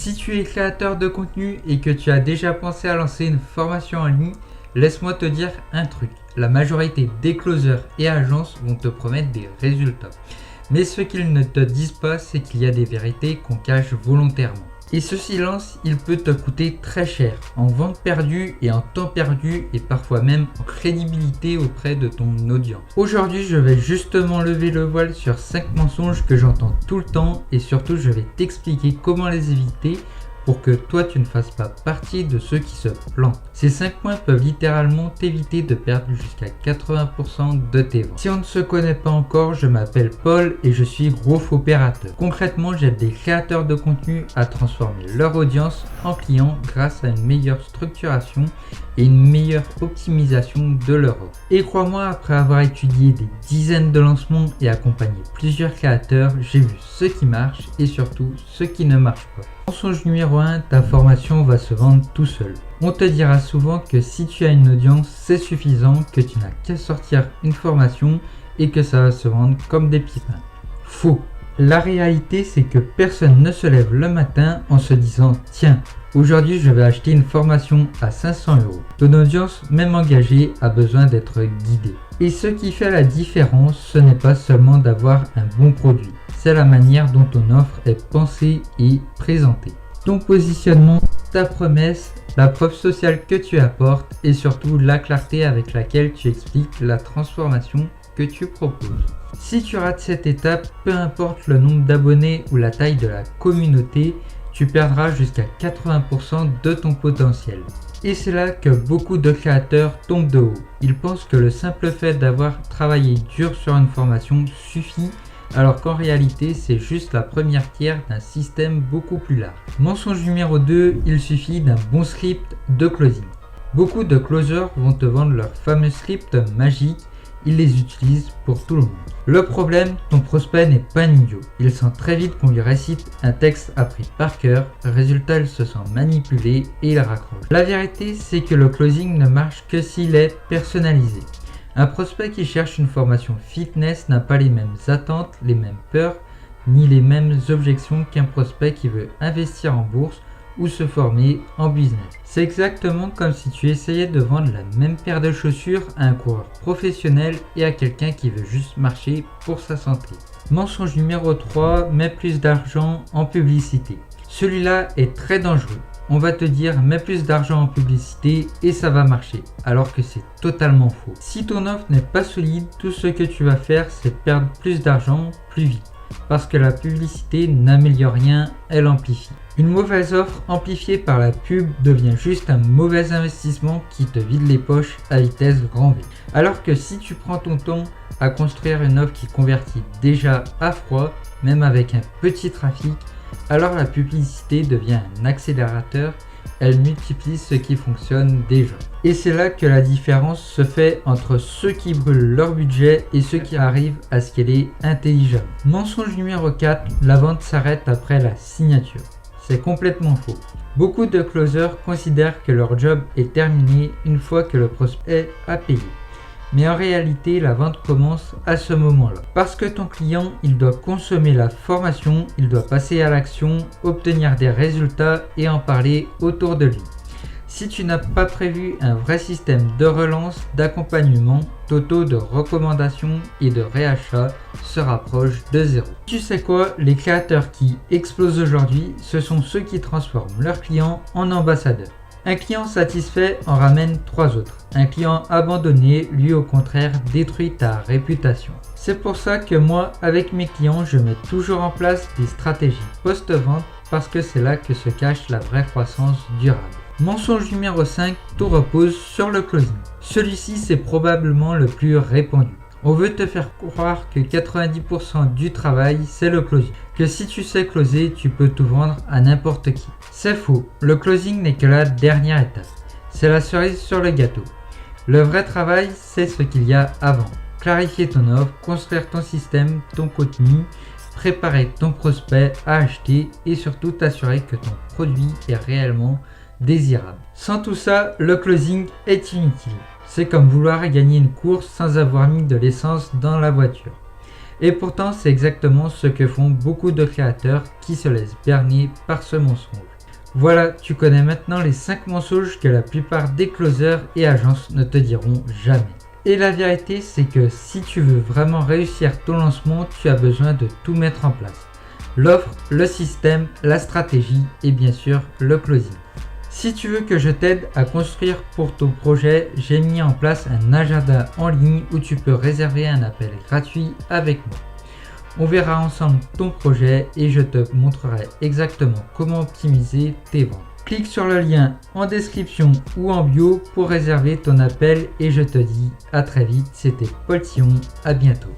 Si tu es créateur de contenu et que tu as déjà pensé à lancer une formation en ligne, laisse-moi te dire un truc. La majorité des closers et agences vont te promettre des résultats. Mais ce qu'ils ne te disent pas, c'est qu'il y a des vérités qu'on cache volontairement. Et ce silence, il peut te coûter très cher, en vente perdue et en temps perdu et parfois même en crédibilité auprès de ton audience. Aujourd'hui, je vais justement lever le voile sur 5 mensonges que j'entends tout le temps et surtout je vais t'expliquer comment les éviter pour que toi tu ne fasses pas partie de ceux qui se plantent. Ces 5 points peuvent littéralement t'éviter de perdre jusqu'à 80% de tes ventes. Si on ne se connaît pas encore, je m'appelle Paul et je suis growth opérateur. Concrètement, j'aide des créateurs de contenu à transformer leur audience en clients grâce à une meilleure structuration et une meilleure optimisation de leur offre. Et crois-moi, après avoir étudié des dizaines de lancements et accompagné plusieurs créateurs, j'ai vu ce qui marche et surtout ce qui ne marche pas. Mensonge numéro 1, ta formation va se vendre tout seul. On te dira souvent que si tu as une audience, c'est suffisant, que tu n'as qu'à sortir une formation et que ça va se vendre comme des petits pains. Faux. La réalité, c'est que personne ne se lève le matin en se disant « Tiens, aujourd'hui je vais acheter une formation à 500 €. Ton audience, même engagée, a besoin d'être guidée. Et ce qui fait la différence, ce n'est pas seulement d'avoir un bon produit, c'est la manière dont ton offre est pensée et présentée. Ton positionnement, ta promesse, la preuve sociale que tu apportes et surtout la clarté avec laquelle tu expliques la transformation que tu proposes. Si tu rates cette étape, peu importe le nombre d'abonnés ou la taille de la communauté, tu perdras jusqu'à 80% de ton potentiel. Et c'est là que beaucoup de créateurs tombent de haut. Ils pensent que le simple fait d'avoir travaillé dur sur une formation suffit, alors qu'en réalité c'est juste la première pierre d'un système beaucoup plus large. Mensonge numéro 2, il suffit d'un bon script de closing. Beaucoup de closers vont te vendre leur fameux script magique. Ils les utilisent pour tout le monde. Le problème, ton prospect n'est pas un idiot. Il sent très vite qu'on lui récite un texte appris par cœur. Résultat, il se sent manipulé et il raccroche. La vérité, c'est que le closing ne marche que s'il est personnalisé. Un prospect qui cherche une formation fitness n'a pas les mêmes attentes, les mêmes peurs, ni les mêmes objections qu'un prospect qui veut investir en bourse ou se former en business. C'est exactement comme si tu essayais de vendre la même paire de chaussures à un coureur professionnel et à quelqu'un qui veut juste marcher pour sa santé. Mensonge numéro 3, mets plus d'argent en publicité. Celui-là est très dangereux. On va te dire mets plus d'argent en publicité et ça va marcher, alors que c'est totalement faux. Si ton offre n'est pas solide, tout ce que tu vas faire c'est perdre plus d'argent plus vite. Parce que la publicité n'améliore rien, elle amplifie. Une mauvaise offre amplifiée par la pub devient juste un mauvais investissement qui te vide les poches à vitesse grand V. Alors que si tu prends ton temps à construire une offre qui convertit déjà à froid, même avec un petit trafic, alors la publicité devient un accélérateur, elle multiplie ce qui fonctionne déjà. Et c'est là que la différence se fait entre ceux qui brûlent leur budget et ceux qui arrivent à scaler intelligemment. Mensonge numéro 4, la vente s'arrête après la signature. C'est complètement faux. Beaucoup de closers considèrent que leur job est terminé une fois que le prospect a payé. Mais en réalité, la vente commence à ce moment-là. Parce que ton client, il doit consommer la formation, il doit passer à l'action, obtenir des résultats et en parler autour de lui. Si tu n'as pas prévu un vrai système de relance, d'accompagnement, ton taux de recommandation et de réachat se rapproche de zéro. Tu sais quoi, les créateurs qui explosent aujourd'hui, ce sont ceux qui transforment leurs clients en ambassadeurs. Un client satisfait en ramène 3 autres. Un client abandonné, lui au contraire, détruit ta réputation. C'est pour ça que moi, avec mes clients, je mets toujours en place des stratégies post-vente parce que c'est là que se cache la vraie croissance durable. Mensonge numéro 5, tout repose sur le closing. Celui-ci, c'est probablement le plus répandu. On veut te faire croire que 90% du travail, c'est le closing. Que si tu sais closer, tu peux tout vendre à n'importe qui. C'est faux, le closing n'est que la dernière étape. C'est la cerise sur le gâteau. Le vrai travail, c'est ce qu'il y a avant. Clarifier ton offre, construire ton système, ton contenu, préparer ton prospect à acheter et surtout t'assurer que ton produit est réellement désirable. Sans tout ça, le closing est inutile. C'est comme vouloir gagner une course sans avoir mis de l'essence dans la voiture. Et pourtant, c'est exactement ce que font beaucoup de créateurs qui se laissent berner par ce mensonge. Voilà, tu connais maintenant les 5 mensonges que la plupart des closers et agences ne te diront jamais. Et la vérité, c'est que si tu veux vraiment réussir ton lancement, tu as besoin de tout mettre en place. L'offre, le système, la stratégie et bien sûr le closing. Si tu veux que je t'aide à construire pour ton projet, j'ai mis en place un agenda en ligne où tu peux réserver un appel gratuit avec moi. On verra ensemble ton projet et je te montrerai exactement comment optimiser tes ventes. Clique sur le lien en description ou en bio pour réserver ton appel et je te dis à très vite. C'était Paul Sion, à bientôt.